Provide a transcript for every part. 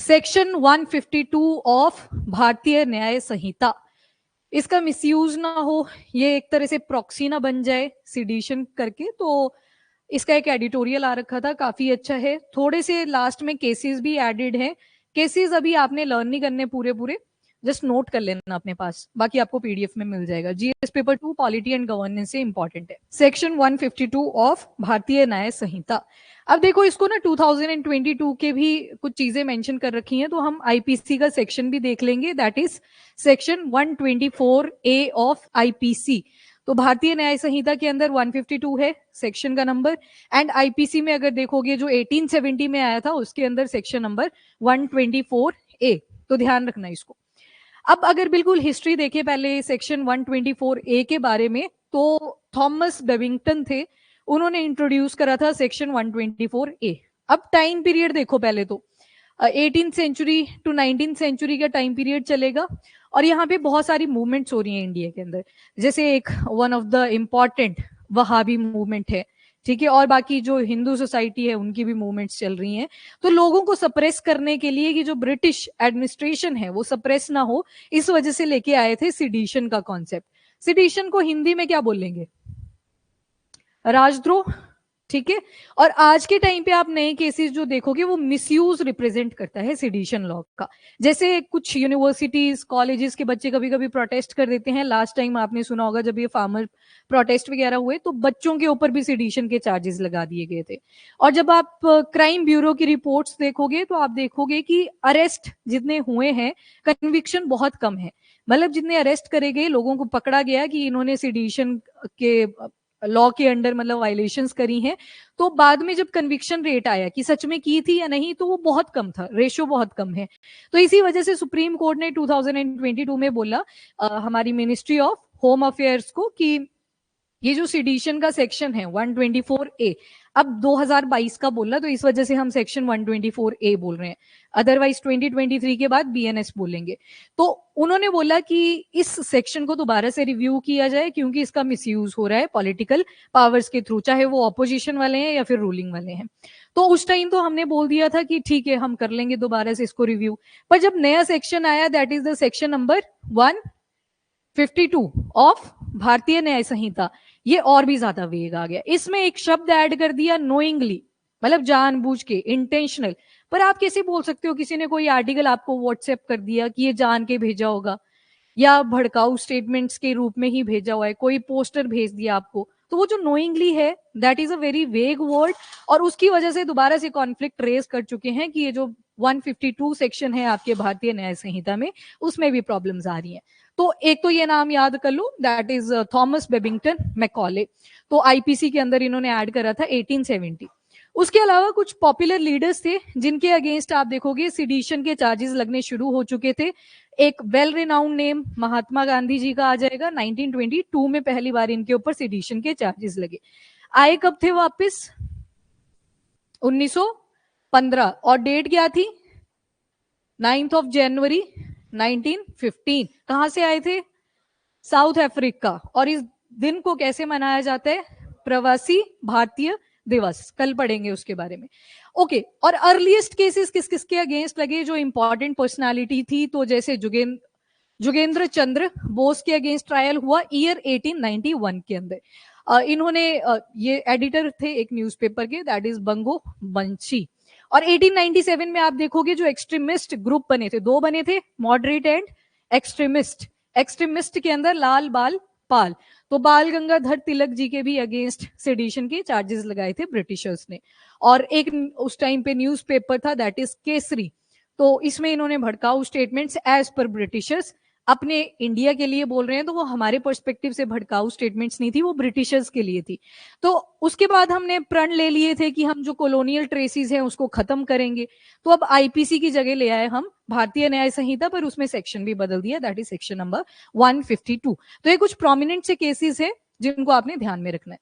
Section 152 of भारतीय न्याय संहिता, इसका मिसयूज ना हो, ये एक तरह से प्रॉक्सी ना बन जाए सिडिशन करके, तो इसका एक एडिटोरियल आ रखा था, काफी अच्छा है। थोड़े से लास्ट में केसेस भी एडेड हैं। केसेस अभी आपने लर्न नहीं करने पूरे पूरे, जस्ट नोट कर लेना अपने पास, बाकी आपको पीडीएफ में मिल जाएगा। GS paper 2 polity and governance से इंपॉर्टेंट है। सेक्शन 152 ऑफ भारतीय न्याय संहिता। अब देखो इसको ना 2022 के भी कुछ चीजें मेंशन कर रखी हैं, तो हम आईपीसी का सेक्शन भी देख लेंगे, that is section 124A of IPC. तो भारतीय न्याय संहिता के अंदर 152 है सेक्शन का नंबर, एंड आईपीसी में अगर देखोगे जो 1870 में आया था उसके अंदर सेक्शन नंबर 124A, तो ध्यान रखना इसको। अब अगर बिल्कुल हिस्ट्री देखे पहले सेक्शन 124A के बारे में, तो थॉमस बेबिंगटन थे, उन्होंने इंट्रोड्यूस करा था सेक्शन 124A। अब टाइम पीरियड देखो पहले तो 18th century to 19th century का टाइम पीरियड चलेगा, और यहाँ पे बहुत सारी मूवमेंट्स हो रही हैं इंडिया के अंदर, जैसे एक one of the important Wahhabi movement है, ठीक है, और बाकी जो हिंदू सोसाइटी है उनकी भी मूवमेंट्स चल रही हैं। तो लोगों को सप्रेस करने के लिए कि जो ब्रिटिश एडमिनिस्ट्रेशन है वो सप्रेस ना हो, इस वजह से लेके आए थे सिडिशन का कॉन्सेप्ट। सिडिशन को हिंदी में क्या बोलेंगे? राजद्रोह, ठीक है। और आज के टाइम पे आप नए केसेस जो देखोगे वो मिसयूज रिप्रेजेंट करता है सिडिशन लॉ का। जैसे कुछ यूनिवर्सिटीज कॉलेजेस के बच्चे कभी कभी प्रोटेस्ट कर देते हैं, लास्ट टाइम आपने सुना होगा जब ये फार्मर प्रोटेस्ट वगैरह हुए तो बच्चों के ऊपर भी सिडिशन के चार्जेस लगा दिए गए थे। और जब आप क्राइम ब्यूरो की रिपोर्ट्स देखोगे तो आप देखोगे कि अरेस्ट जितने हुए हैं, कन्विक्शन बहुत कम है। मतलब जितने अरेस्ट करे गए, लोगों को पकड़ा गया कि इन्होंने सिडिशन के लॉ के अंडर मतलब वायलेशंस करी हैं, तो बाद में जब कन्विक्शन रेट आया कि सच में की थी या नहीं, तो वो बहुत कम था, रेशो बहुत कम है। तो इसी वजह से सुप्रीम कोर्ट ने 2022 में बोला हमारी मिनिस्ट्री ऑफ होम अफेयर्स को कि ये जो सिडिशन का सेक्शन है 124A, अब 2022 का बोला, तो इस वजह से हम सेक्शन 124A बोल रहे हैं, अदरवाइज 2023 के बाद बीएनएस बोलेंगे। तो उन्होंने बोला कि इस सेक्शन को दोबारा से रिव्यू किया जाए, क्योंकि इसका मिसयूज हो रहा है पॉलिटिकल पावर्स के थ्रू, चाहे वो ऑपोजिशन वाले हैं या फिर रूलिंग वाले हैं। तो उस टाइम तो हमने बोल दिया था कि ठीक है हम कर लेंगे दोबारा से इसको रिव्यू, पर जब नया सेक्शन आया, that is the section number 152 of भारतीय न्याय संहिता, ये और भी ज्यादा वेग आ गया। इसमें एक शब्द ऐड कर दिया नोइंगली, मतलब जानबूझ के, इंटेंशनल। पर आप कैसे बोल सकते हो किसी ने कोई आर्टिकल आपको व्हाट्सएप कर दिया कि ये जान के भेजा होगा, या भड़काऊ स्टेटमेंट्स के रूप में ही भेजा हुआ है, कोई पोस्टर भेज दिया आपको, तो वो जो नोइंगली है that is a very vague word, और उसकी वजह से दोबारा से कॉन्फ्लिक्ट रेज कर चुके हैं कि ये जो 152 सेक्शन है आपके भारतीय न्याय संहिता में, उसमें भी प्रॉब्लम्स आ रही हैं। तो एक तो ये नाम याद कर लो, that is Thomas Babington Macaulay, तो आईपीसी के अंदर इन्होंने ऐड करा था 1870। उसके अलावा कुछ पॉपुलर लीडर्स थे जिनके अगेंस्ट आप देखोगे सिडिशन के चार्जेस लगने शुरू हो चुके थे। एक well renowned name Mahatma Gandhi ji का आ जाएगा, 1922 में पहली बार इनके ऊपर सिडिशन के चार्जेस लगे। आए कब थे वापस? 1915, और डेट क्या थी? 9th of January 1915। कहां से आए थे? South Africa. और इस दिन को कैसे मनाया जाता है? प्रवासी भारतीय दिवस, कल पढ़ेंगे उसके बारे में। ओके, और अर्लीस्ट केसेस किस किस के अगेंस्ट लगे जो इंपॉर्टेंट पर्सनालिटी थी? तो जैसे जोगेंद्र चंद्र बोस के अगेंस्ट ट्रायल हुआ ईयर 1891 के अंदर। इन्होंने ये एडिटर थे एक न्यूज़पेपर के, दैट इज बंगो बंशी। और 1897 में आप देखोगे जो एक्सट्रीमिस्ट ग्रुप बने थे, दो बने थे, मॉडरेट एंड एक्सट्रीमिस्ट। एक्सट्रीमिस्ट के अंदर लाल बाल पाल, तो बाल गंगाधर तिलक जी के भी अगेंस्ट सेडिशन के चार्जेस लगाए थे ब्रिटिशर्स ने। और एक उस टाइम पे न्यूज़पेपर था दैट इज केसरी, तो इसमें इन्होंने भड़काऊ स्टेटमेंट्स एज पर ब्रिटिशर्स अपने इंडिया के लिए बोल रहे हैं, तो वो हमारे पर्सपेक्टिव से भड़काऊ स्टेटमेंट्स नहीं थी, वो ब्रिटिशर्स के लिए थी। तो उसके बाद हमने प्रण ले लिए थे कि हम जो कॉलोनियल ट्रेसिस हैं उसको खत्म करेंगे, तो अब आईपीसी की जगह ले आए हम भारतीय न्याय संहिता, पर उसमें सेक्शन भी बदल दिया, दैट इज सेक्शन नंबर 152। तो ये कुछ प्रोमिनेंट से केसेस है जिनको आपने ध्यान में रखना है।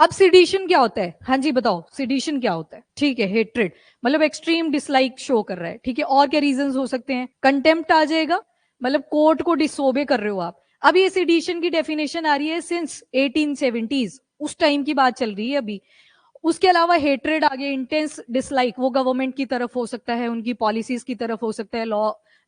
अब सिडिशन क्या होता है? हाँ जी बताओ, सिडिशन क्या होता है? ठीक है, हेट्रेड, मतलब एक्सट्रीम डिसलाइक शो कर रहा है, ठीक है। और क्या रीजंस हो सकते हैं? कंटेम्प्ट आ जाएगा, मतलब कोर्ट को डिसोबे कर रहे हो आप। अब ये सिडिशन की डेफिनेशन आ रही है सिंस 1870s, उस टाइम की बात चल रही है अभी। उसके अलावा हेट्रेड आ गया, इंटेंस डिसलाइक, वो गवर्नमेंट की तरफ हो सकता है, उनकी पॉलिसीज की तरफ हो सकता है,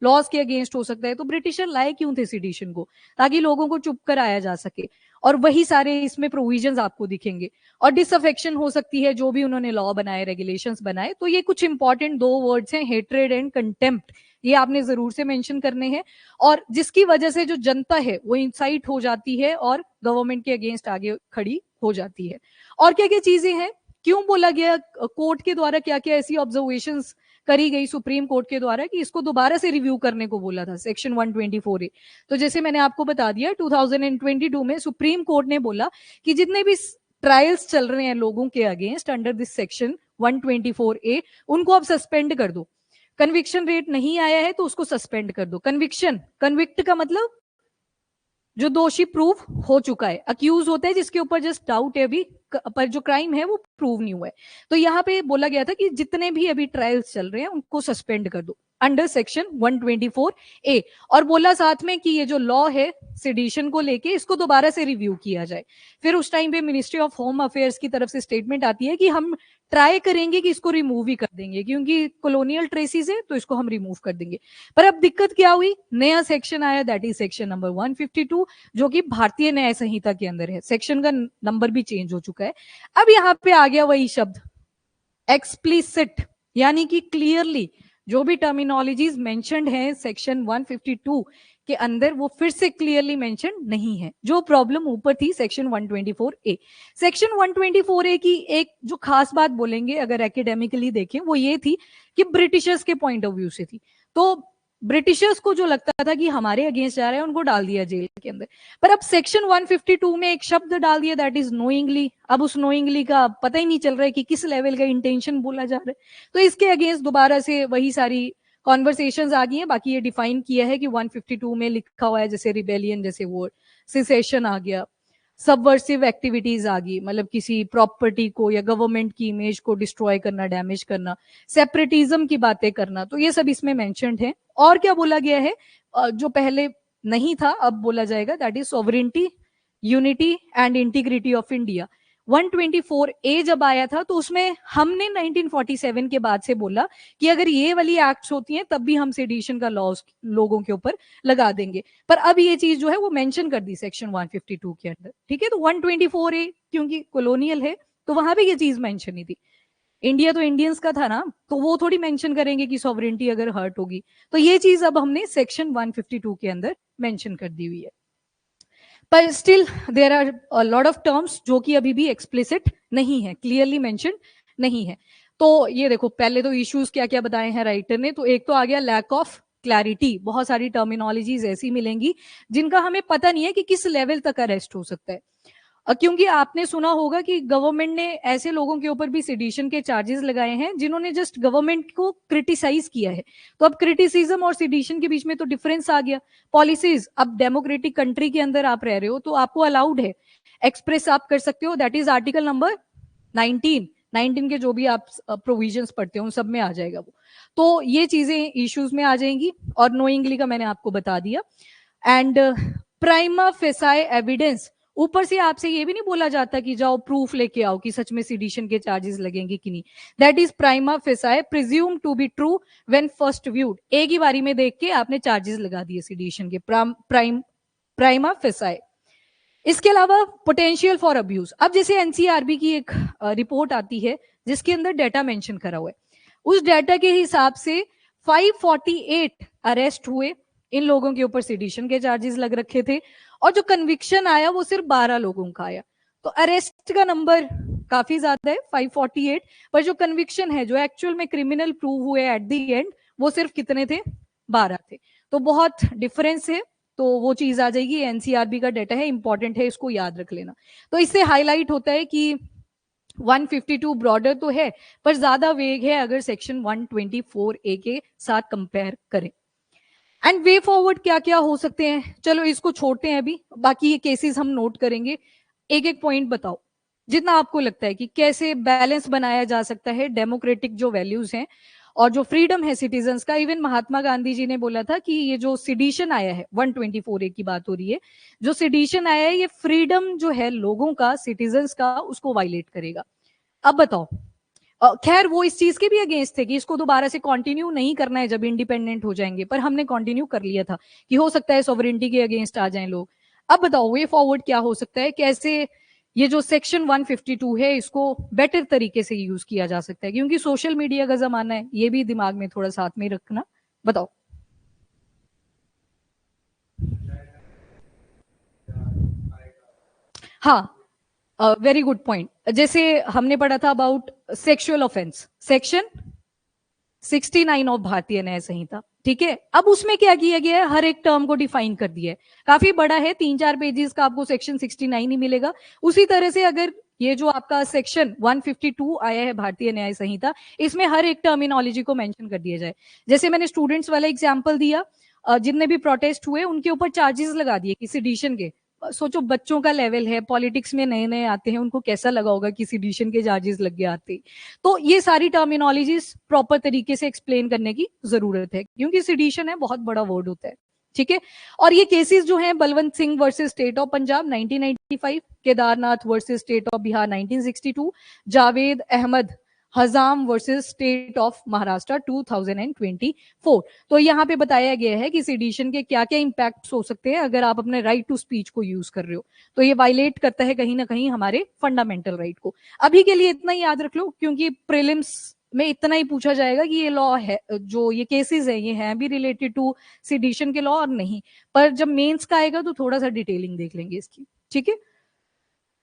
लॉज के अगेंस्ट हो सकता है। तो ब्रिटिशर लाए क्यों थे सेडिशन को? ताकि लोगों को चुप कराया जा सके, और वही सारे इसमें प्रोविजंस आपको दिखेंगे। और डिसअफेक्शन हो सकती है, जो भी उन्होंने लॉ बनाए, रेगुलेशंस बनाए। तो ये कुछ इंपॉर्टेंट 2 वर्ड्स हैं, हेट्रेड एंड कंटेम्प्ट, ये आपने जरूर से मेंशन करने हैं। और जिसकी वजह से जो जनता है वो इंसाइट हो जाती है और गवर्नमेंट के अगेंस्ट आगे खड़ी हो जाती है। और क्या क्या चीजें हैं, क्यों बोला गया, कोर्ट के द्वारा क्या क्या ऐसी ऑब्जर्वेशंस करी गई सुप्रीम कोर्ट के द्वारा कि इसको दोबारा से रिव्यू करने को बोला था, सेक्शन 124A। तो जैसे मैंने आपको बता दिया, 2022 में सुप्रीम कोर्ट ने बोला कि जितने भी ट्रायल्स चल रहे हैं लोगों के against under this section 124A, उनको अब सस्पेंड कर दो। कन्विक्शन रेट नहीं आया है तो उसको सस्पेंड कर दो। कन्विक्ट का मतलब जो दोषी प्रूव हो चुका है, अक्यूज होता है जिसके ऊपर जस्ट डाउट है अभी, पर जो क्राइम है वो प्रूव नहीं हुआ है। तो यहाँ पे बोला गया था कि जितने भी अभी ट्रायल्स चल रहे हैं उनको सस्पेंड कर दो अंडर सेक्शन 124A। और बोला साथ में कि ये जो लॉ है सेडिशन को लेके, इसको दोबारा से रिव्यू किया जाए। फिर उस टाइम पे मिनिस्ट्री ऑफ होम अफेयर्स की तरफ से स्टेटमेंट आती है कि हम ट्राई करेंगे कि इसको रिमूव ही कर देंगे, क्योंकि कॉलोनियल ट्रेसिस है तो इसको हम रिमूव कर देंगे। पर अब दिक्कत क्या हुई, नया सेक्शन आया, दैट इज सेक्शन नंबर 152, जो कि भारतीय न्याय संहिता के अंदर है। सेक्शन का नंबर भी चेंज हो चुका है। अब यहाँ पे आ गया वही शब्द एक्सप्लिसिट, यानी कि क्लियरली जो भी टर्मिनोलॉजीज मेंशन्ड है सेक्शन 152 के अंदर, वो फिर से क्लियरली मेंशन नहीं है। जो प्रॉब्लम ऊपर थी सेक्शन 124A। सेक्शन 124A की एक जो खास बात बोलेंगे अगर एकेडमिकली देखें, वो ये थी कि ब्रिटिशर्स के पॉइंट ऑफ व्यू से थी। तो ब्रिटिशर्स को जो लगता था कि हमारे अगेंस्ट जा रहे हैं, उनको डाल दिया जेल के अंदर। पर अब सेक्शन 152 में एक शब्द डाल दिया, दैट इज नोइंगली। अब उस नोइंगली का पता ही नहीं चल रहा है कि किस लेवल का इंटेंशन बोला जा रहा है। तो इसके अगेंस्ट दोबारा से वही सारी कॉन्वर्सेशंस आ गई हैं। बाकी ये डिफाइन किया है कि 152 में लिखा हुआ है, जैसे रिबेलियन जैसे वर्ड, सिसेशन आ गया, सबवर्सिव एक्टिविटीज आ गई, मतलब किसी प्रॉपर्टी को या गवर्नमेंट की इमेज को डिस्ट्रॉय करना, डैमेज करना, सेपरेटिज्म की बातें करना, तो ये सब इसमें मेंशन्ड है। और क्या बोला गया है जो पहले नहीं था अब बोला जाएगा, that is sovereignty, unity and integrity of India. 124A जब आया था तो उसमें हमने 1947 के बाद से बोला कि अगर ये वाली एक्ट्स होती हैं तब भी हम सेडिशन का लॉस लोगों के ऊपर लगा देंगे। पर अब ये चीज जो है वो मेंशन कर दी सेक्शन 152 के अंदर, ठीक है। तो 124A क्योंकि कॉलोनियल है तो वहां पे ये चीज मेंशन नहीं थी। इंडिया तो इंडियंस का था ना, तो वो थोड़ी मेंशन करेंगे कि सॉवरेनिटी अगर हर्ट होगी। तो ये चीज अब हमने सेक्शन 152 के अंदर मेंशन कर दी हुई है। पर still there are a lot of terms जो कि अभी भी एक्सप्लिसिट नहीं है, क्लियरली मेंशन नहीं है। तो ये देखो, पहले तो इश्यूज क्या क्या बताए हैं राइटर ने। तो एक तो आ गया लैक ऑफ क्लैरिटी, बहुत सारी टर्मिनोलॉजीज ऐसी मिलेंगी जिनका हमें पता नहीं है कि किस लेवल तक अरेस्ट हो सकता है। क्योंकि आपने सुना होगा कि गवर्नमेंट ने ऐसे लोगों के ऊपर भी सेडिशन के चार्जेस लगाए हैं जिन्होंने जस्ट गवर्नमेंट को क्रिटिसाइज किया है। तो अब क्रिटिसिज्म और सेडिशन के बीच में तो डिफरेंस आ गया। पॉलिसीज, अब डेमोक्रेटिक कंट्री के अंदर आप रह रहे हो तो आपको अलाउड है, एक्सप्रेस आप कर सकते हो, दैट इज आर्टिकल नंबर 19 के जो भी आप प्रोविजंस पढ़ते हो उन सब में आ जाएगा वो। तो ये चीजें इश्यूज में आ जाएंगी। और नोइंगली का मैंने आपको बता दिया। एंड प्राइमा फेसाई एविडेंस, ऊपर से आपसे ये भी नहीं बोला जाता कि जाओ प्रूफ लेके आओ कि सच में सेडिशन के चार्जेस लगेंगे कि नहीं। That is prima facie presume to be true when first viewed. एक ही बारी में देख के आपने चार्जेस लगा दिए सेडिशन के, प्राइमा फेसाई। इसके अलावा पोटेंशियल फॉर अब्यूज। अब जैसे एनसीआरबी की एक रिपोर्ट आती है जिसके अंदर डाटा मेंशन करा हुआ है, उस डाटा के हिसाब से 548 अरेस्ट हुए, इन लोगों के ऊपर सेडिशन के चार्जेस लग रखे थे। और जो कन्विक्शन आया वो सिर्फ 12 लोगों का आया। तो अरेस्ट का नंबर काफी ज्यादा है 548, पर जो कन्विक्शन है, जो एक्चुअल में क्रिमिनल प्रूव हुए एट द एंड, वो सिर्फ कितने थे, 12 थे। तो बहुत डिफरेंस है। तो वो चीज आ जाएगी, एनसीआरबी का डाटा है, इंपॉर्टेंट है, इसको याद रख लेना। तो इससे हाईलाइट होता है कि 152 ब्रॉडर तो है पर ज्यादा वेग है अगर सेक्शन 124A के साथ कंपेयर करें। एंड वे फॉरवर्ड क्या क्या हो सकते हैं, चलो इसको छोड़ते हैं अभी, बाकी ये केसेस हम नोट करेंगे। एक एक पॉइंट बताओ जितना आपको लगता है कि कैसे बैलेंस बनाया जा सकता है डेमोक्रेटिक जो वैल्यूज हैं और जो फ्रीडम है सिटीजन्स का। इवन महात्मा गांधी जी ने बोला था कि ये जो सिडिशन आया है, 124A की बात हो रही है, जो सिडिशन आया है ये फ्रीडम जो है लोगों का, सिटीजन्स का, उसको वायलेट करेगा। अब बताओ, खैर वो इस चीज के भी अगेंस्ट थे कि इसको दोबारा से कंटिन्यू नहीं करना है जब इंडिपेंडेंट हो जाएंगे, पर हमने कंटिन्यू कर लिया था कि हो सकता है सॉवरेनिटी के अगेंस्ट आ जाएं लोग। अब बताओ वे फॉरवर्ड क्या हो सकता है, कैसे ये जो सेक्शन 152 है इसको बेटर तरीके से यूज किया जा सकता है, क्योंकि सोशल मीडिया का जमाना है, ये भी दिमाग में थोड़ा साथ में रखना। बताओ। हाँ, वेरी गुड पॉइंट। जैसे हमने पढ़ा था about sexual offence, section 69 of भारतीय न्याय संहिता, ठीक है। अब उसमें क्या किया गया है, हर एक टर्म को डिफाइन कर दिया है, काफी बड़ा है, 3-4 पेजेस का, आपको सेक्शन 69 ही मिलेगा। उसी तरह से अगर ये जो आपका सेक्शन 152 आया है भारतीय न्याय संहिता, इसमें हर एक टर्मिनोलॉजी को मेंशन कर दिया जाए। जैसे मैंने स्टूडेंट्स वाला एग्जाम्पल दिया, जितने भी प्रोटेस्ट हुए उनके ऊपर चार्जेस लगा दिए कि सिडिशन के। सोचो बच्चों का लेवल है, पॉलिटिक्स में नए नए आते हैं, उनको कैसा लगा होगा कि सिडिशन के चार्जेस लग गए आते। तो ये सारी टर्मिनोलॉजीज प्रॉपर तरीके से एक्सप्लेन करने की जरूरत है, क्योंकि सिडिशन है बहुत बड़ा वर्ड होता है, ठीक है। और ये केसेस जो हैं, Balwant Singh versus state of Punjab 1995, Kedarnath versus state of Bihar 1962, Javed Ahmad Hajam versus state of Maharashtra 2024। तो यहाँ पे बताया गया है कि सिडिशन के क्या क्या इंपैक्ट्स हो सकते हैं अगर आप अपने राइट टू स्पीच को यूज कर रहे हो। तो ये वायलेट करता है कहीं ना कहीं हमारे फंडामेंटल राइट को। अभी के लिए इतना ही याद रख लो, क्योंकि प्रीलिम्स में इतना ही पूछा जाएगा कि ये लॉ है, जो ये केसेस है ये हैं भी रिलेटेड टू सिडिशन के लॉ और नहीं, पर जब मेंस का आएगा तो थोड़ा सा डिटेलिंग देख लेंगे इसकी, ठीक है।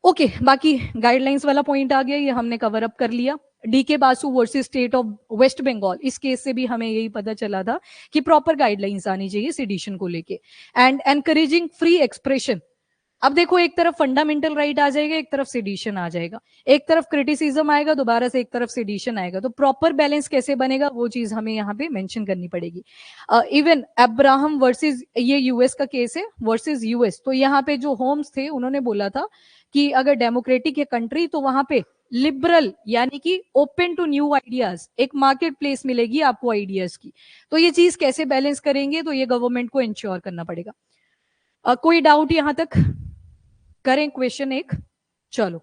ओके, बाकी गाइडलाइंस वाला पॉइंट आ गया, ये हमने कवर अप कर लिया। DK Basu versus state of West Bengal, इस केस से भी हमें यही पता चला था कि प्रॉपर गाइडलाइंस आनी चाहिए सिडिशन को लेके। एंड एनकरेजिंग फ्री एक्सप्रेशन, अब देखो एक तरफ फंडामेंटल राइट आ जाएगा, एक तरफ सिडिशन आ जाएगा, एक तरफ क्रिटिसिज्म आएगा, दोबारा से एक तरफ सिडिशन आएगा, तो प्रॉपर बैलेंस कैसे बनेगा वो चीज हमें यहाँ पे मेंशन करनी पड़ेगी। इवन अब्राहम वर्सेस, ये यूएस का केस है, वर्सेस यूएस, तो यहाँ पे जो होम्स थे उन्होंने बोला था कि अगर डेमोक्रेटिक है कंट्री तो वहां पे लिबरल यानी कि ओपन टू न्यू आइडियाज, एक मार्केट प्लेस मिलेगी आपको आइडियाज की। तो ये चीज कैसे बैलेंस करेंगे, तो ये गवर्नमेंट को इंश्योर करना पड़ेगा। कोई डाउट यहां तक? करें क्वेश्चन एक? चलो,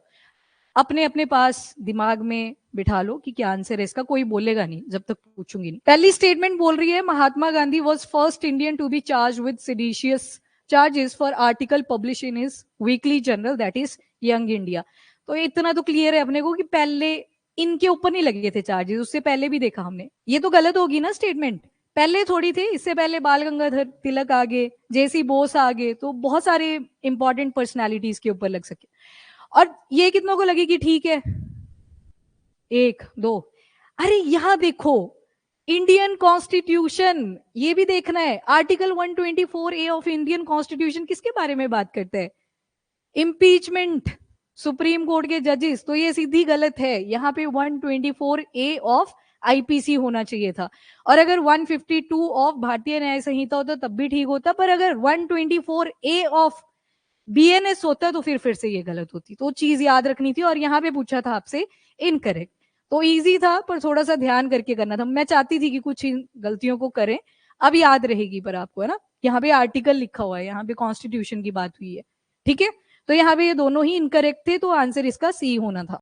अपने अपने पास दिमाग में बिठा लो कि क्या आंसर है इसका, कोई बोलेगा नहीं जब तक पूछूंगी नहीं। पहली स्टेटमेंट बोल रही है, Mahatma Gandhi was first Indian to be charge with seditious charges for article publish in his weekly journal that is Young India. तो इतना तो क्लियर है अपने को कि पहले इनके ऊपर नहीं लगे थे चार्जेस, उससे पहले भी देखा हमने। ये तो गलत होगी ना स्टेटमेंट, पहले थोड़ी थे, इससे पहले बाल गंगाधर तिलक आगे, जेसी बोस आगे, तो बहुत सारे इंपॉर्टेंट पर्सनालिटीज के ऊपर लग सके। और ये कितनों को लगे कि ठीक है, 1 2, अरे यहां देखो इंडियन कॉन्स्टिट्यूशन, ये भी देखना है। Article 124A of Indian constitution किसके बारे में बात करता है? इम्पीचमेंट, सुप्रीम कोर्ट के जजेस, तो ये सीधी गलत है। यहाँ पे 124A ऑफ आईपीसी होना चाहिए था, और अगर 152 ऑफ भारतीय न्याय संहिता होता तब भी ठीक होता, पर अगर 124A ऑफ बीएनएस होता तो फिर से ये गलत होती। तो चीज याद रखनी थी, और यहाँ पे पूछा था आपसे इनकरेक्ट, तो इजी था पर थोड़ा सा ध्यान करके करना था। मैं चाहती थी कि कुछ इन गलतियों को करें, अब याद रहेगी पर आपको, है ना। यहाँ पे आर्टिकल लिखा हुआ है, यहाँ पे कॉन्स्टिट्यूशन की बात हुई है, ठीक है। तो यहाँ पे ये दोनों ही इनकरेक्ट थे, तो आंसर इसका सी होना था।